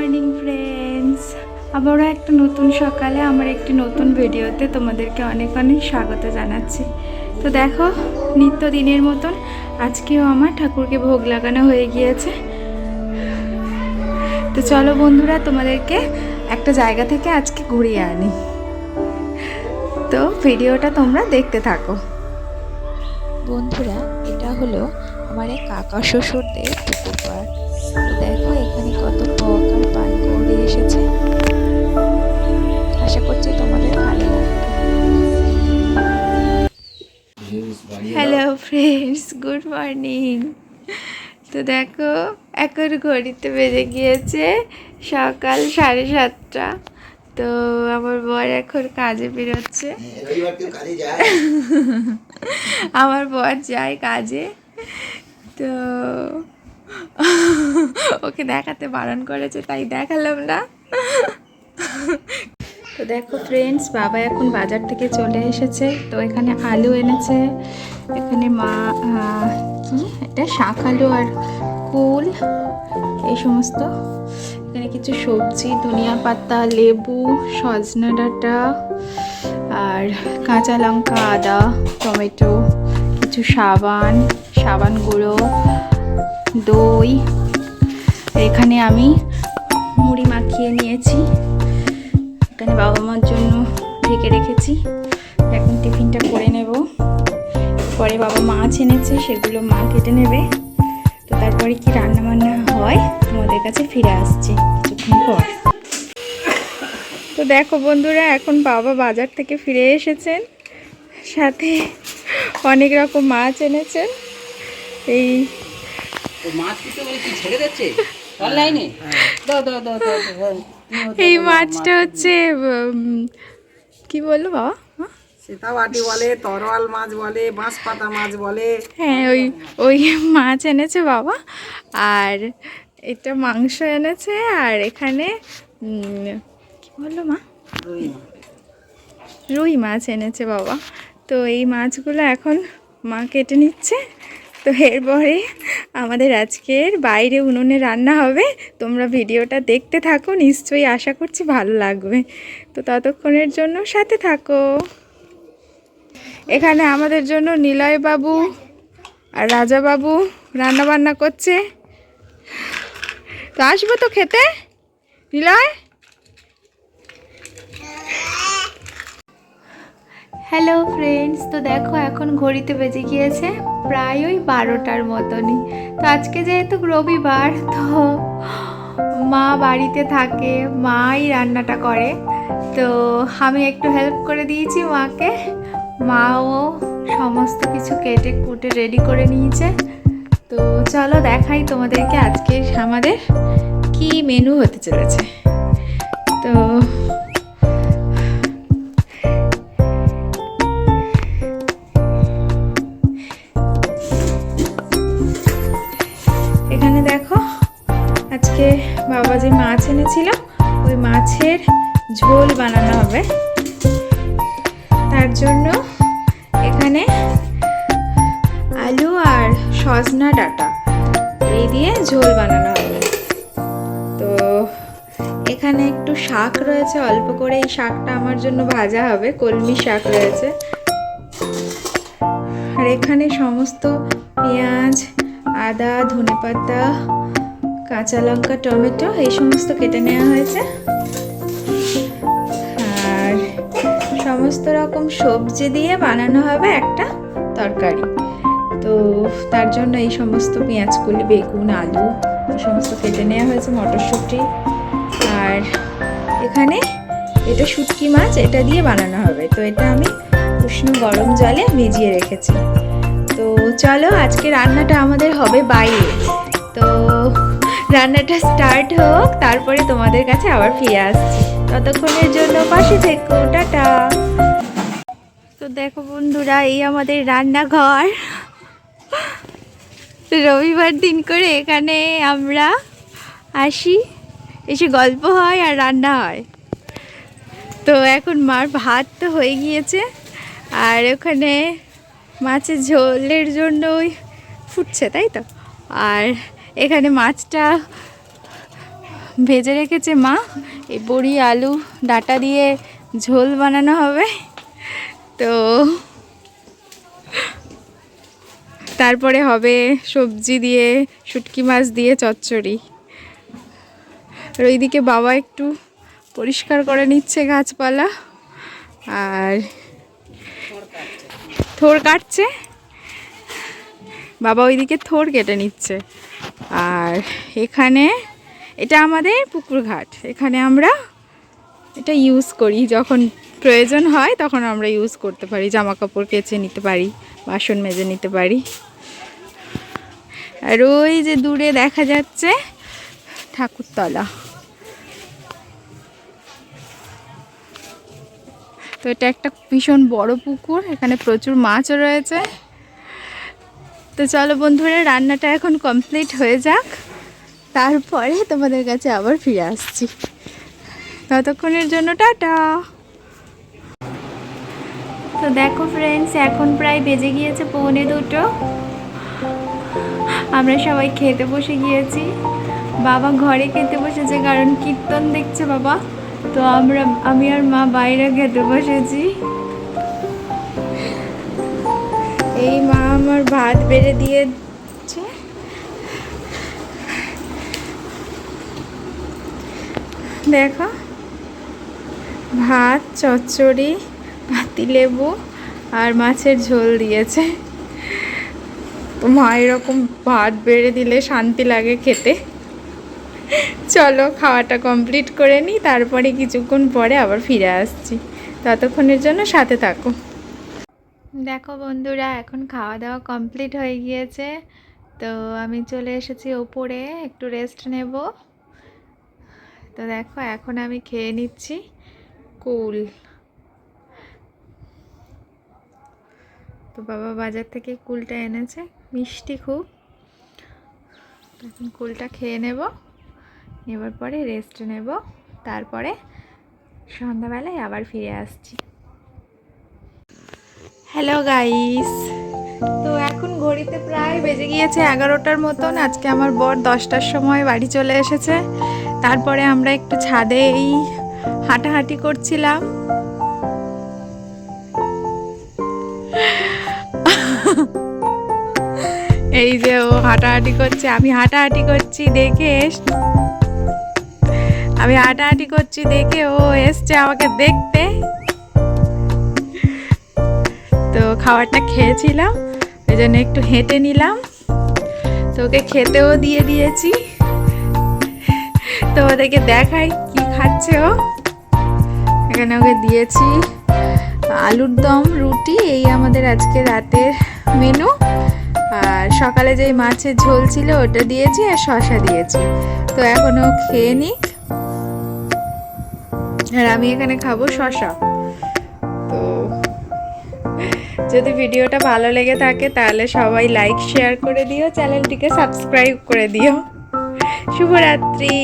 Morning friends, আবারও একটা নতুন সকালে আমার একটি নতুন ভিডিওতে তোমাদেরকে অনেক অনেক স্বাগত জানাচ্ছি। তো দেখো, নিত্যদিনের মতন আজকেও আমার ঠাকুরকে ভোগ লাগানো হয়ে গিয়েছে। তো চলো বন্ধুরা, তোমাদেরকে একটা জায়গা থেকে আজকে ঘুরিয়ে আনি। তো ভিডিওটা তোমরা দেখতে থাকো। বন্ধুরা, এটা হলো আমার এক কাকা শ্বশুরদের পুকুর পাড়। তো দেখো এখানে কত বক আর পান কৌড়ি এসেছে। আশা করছি তোমাদের ভালো লাগবে। Hello friends, good morning. তো দেখো, এখন ঘড়িতে বেজে গিয়েছে সকাল 7:30। তো আমার বর এখন কাজে বেরোচ্ছে। আমার বর যায় কাজে, তো ওকে দেখাতে বারণ করেছে, তাই দেখালাম না। তো দেখো ফ্রেন্ডস, বাবা এখন বাজার থেকে চলে এসেছে। তো এখানে আলু এনেছে, এখানে মা কি এটা শাক আলু আর কুল এই সমস্ত, এখানে কিছু সবজি, ধনিয়া পাতা, লেবু, সজনা ডাঁটা আর কাঁচা লঙ্কা, আদা, টমেটো, কিছু সাবান গুঁড়ো, দই। এখানে আমি মুড়ি মাখিয়ে নিয়েছি, এখানে বাবা মার জন্য ঢেকে রেখেছি। এখন টিফিনটা করে নেব। পরে বাবা মাছ এনেছে, সেগুলো মা কেটে নেবে। তো তারপরে কি রান্না বান্না হয় তোমাদের কাছে ফিরে আসছি কিছুক্ষণ পর। তো দেখো বন্ধুরা, এখন বাবা বাজার থেকে ফিরে এসেছেন, সাথে অনেক রকম মাছ এনেছেন। এই এই মাছটা হচ্ছে কি বললো বাবা, সীতাবাটি বলে, তরোয়াল মাছ বলে, বাঁশ পাতা মাছ বলে। হ্যাঁ, ওই মাছ এনেছে বাবা। আর এটা মাংস এনেছে। আর এখানে কি বললো মা, রুই মাছ এনেছে বাবা। তো এই মাছগুলো এখন মা কেটে নিচ্ছে। তো এরপরে আমাদের আজকের বাইরে উনুনে রান্না হবে। তোমরা ভিডিওটা দেখতে থাকো, নিশ্চয়ই আশা করছি ভালো লাগবে। তো ততক্ষণের জন্য সাথে থাকো। এখানে আমাদের জন্য নিলয় বাবু আর রাজা বাবু রান্না বান্না করছে। তো আসবো তো খেতে, নিলয়। হ্যালো ফ্রেন্ডস, তো দেখো এখন ঘড়িতে বেজে গিয়েছে প্রায় ওই 12টার মতনই। তো আজকে যেহেতু রবিবার, তো মা বাড়িতে থাকে, মাই রান্নাটা করে। তো আমি একটু হেল্প করে দিয়েছি মাকে। মাও সমস্ত কিছু কেটে কুটে রেডি করে নিয়েছে। তো চলো দেখাই তোমাদেরকে আজকে আমাদের কি মেনু হতে চলেছে। তো এখানে দেখো, আজকে বাবা যে মাছ এনেছিল, ওই মাছের ঝোল বানানো হবে। তার জন্য এখানে আলু আর সজনা ডাঁটা এই দিয়ে ঝোল বানানো হবে। তো এখানে একটু শাক রয়েছে অল্প করে, এই শাকটা আমার জন্য ভাজা হবে, কলমি শাক রয়েছে। আর এখানে সমস্ত পেঁয়াজ, আদা, ধনেপাতা, কাঁচা লঙ্কা, টমেটো এই সমস্ত কেটে নেওয়া হয়েছে। আর সমস্ত রকম সবজি দিয়ে বানানো হবে একটা তরকারি। তো তার জন্য এই সমস্ত পেঁয়াজকলি, বেগুন, আলু এই সমস্ত কেটে নেওয়া হয়েছে, মটরশুঁটি। আর এখানে এটা শুটকি মাছ, এটা দিয়ে বানানো হবে। তো এটা আমি উষ্ণ গরম জলে ভিজিয়ে রেখেছি। তো চলো, আজকে রান্নাটা আমাদের হবে বাইরে। তো রান্নাটা স্টার্ট হোক, তারপরে তোমাদের কাছে আবার ফিরে আসছি। ততক্ষণের জন্য পাশে থেকো, টাটা। তো দেখো বন্ধুরা, এই আমাদের রান্নাঘর। রবিবার দিন করে এখানে আমরা আসি, এসে গল্প হয় আর রান্না হয়। তো এখন মার ভাত তো হয়ে গিয়েছে, আর ওখানে মাছের ঝোলের জন্য ওই ফুটছে, তাই তো। আর এখানে মাছটা ভেজে রেখেছে মা। এই বড়ি আলু ডাঁটা দিয়ে ঝোল বানানো হবে। তো তারপরে হবে সবজি দিয়ে, শুটকি মাছ দিয়ে চচ্চড়ি। আর ওইদিকে বাবা একটু পরিষ্কার করে নিচ্ছে গাছপালা, আর থোর কাটছে। বাবা ওইদিকে থোর কেটে নিচ্ছে। আর এখানে এটা আমাদের পুকুর ঘাট, এখানে আমরা এটা ইউজ করি, যখন প্রয়োজন হয় তখন আমরা ইউজ করতে পারি, জামা কাপড় কেচে নিতে পারি, বাসন মেজে নিতে পারি। আর ওই যে দূরে দেখা যাচ্ছে ঠাকুরতলা। তো এটা একটা ভীষণ বড় পুকুর, এখানে প্রচুর মাছও রয়েছে। তো চলো বন্ধুরা, রান্নাটা এখন কমপ্লিট হয়ে যাক, তারপরে তোমাদের কাছে আবার ফিরে আসছি। ততক্ষণের জন্য টাটা। তো দেখো ফ্রেন্ডস, এখন প্রায় বেজে গিয়েছে 1:45। আমরা সবাই খেতে বসে গিয়েছি। বাবা ঘরে খেতে বসেছে কারণ কীর্তন দেখছে বাবা। তো আমি আর মা বাইরে খেতে বসেছি। এই মা আমার ভাত বেড়ে দিয়েছে। দেখো, ভাত, চচ্চড়ি, পাতিলেবু আর মাছের ঝোল দিয়েছে। তো মা এরকম ভাত বেড়ে দিলে শান্তি লাগে খেতে। চলো খাওয়াটা কমপ্লিট করে নিই, তারপরে কিছুক্ষণ পরে আবার ফিরে আসছি। ততক্ষণের জন্য সাথে থাকো। দেখো বন্ধুরা, এখন খাওয়া দাওয়া কমপ্লিট হয়ে গিয়েছে। তো আমি চলে এসেছি ওপরে একটু রেস্ট নেব। তো দেখো, এখন আমি খেয়ে নিচ্ছি কুল। তো বাবা বাজার থেকে কুলটা এনেছে, মিষ্টি খুব। এখন কুলটা খেয়ে নেব, নেবার পরে রেস্ট নেব, তারপরে সন্ধ্যাবেলায় আবার ফিরে আসছি। হ্যালো গাইস, তো এখন ঘড়িতে প্রায় বেজে গিয়েছে 11টার মতন। আজকে আমার বর 10টার সময় বাড়ি চলে এসেছে। তারপরে আমরা একটু ছাদে এই হাঁটাহাঁটি করছিলাম। এই যে ও হাঁটাহাঁটি করছে, আমি হাঁটাহাঁটি করছি দেখে ও এসছে আমাকে দেখতে। তো খাবারটা খেয়েছিলাম, ওই জন্য একটু হেঁটে নিলাম। তো ওকে খেতেও দিয়ে দিয়েছি। তো ওদেরকে দেখাই কি খাচ্ছে ও। এখানে ওকে দিয়েছি আলুর দম, রুটি, এই আমাদের আজকে রাতের মেনু। আর সকালে যেই মাছের ঝোল ছিল ওটা দিয়েছি, আর শসা দিয়েছি। তো এখন ও খেয়ে নিক, আর আমি এখানে খাবো শসা। তো যদি ভিডিওটা ভালো লেগে থাকে তাহলে সবাই লাইক শেয়ার করে দিও, চ্যানেলটিকে সাবস্ক্রাইব করে দিও। শুভরাত্রি।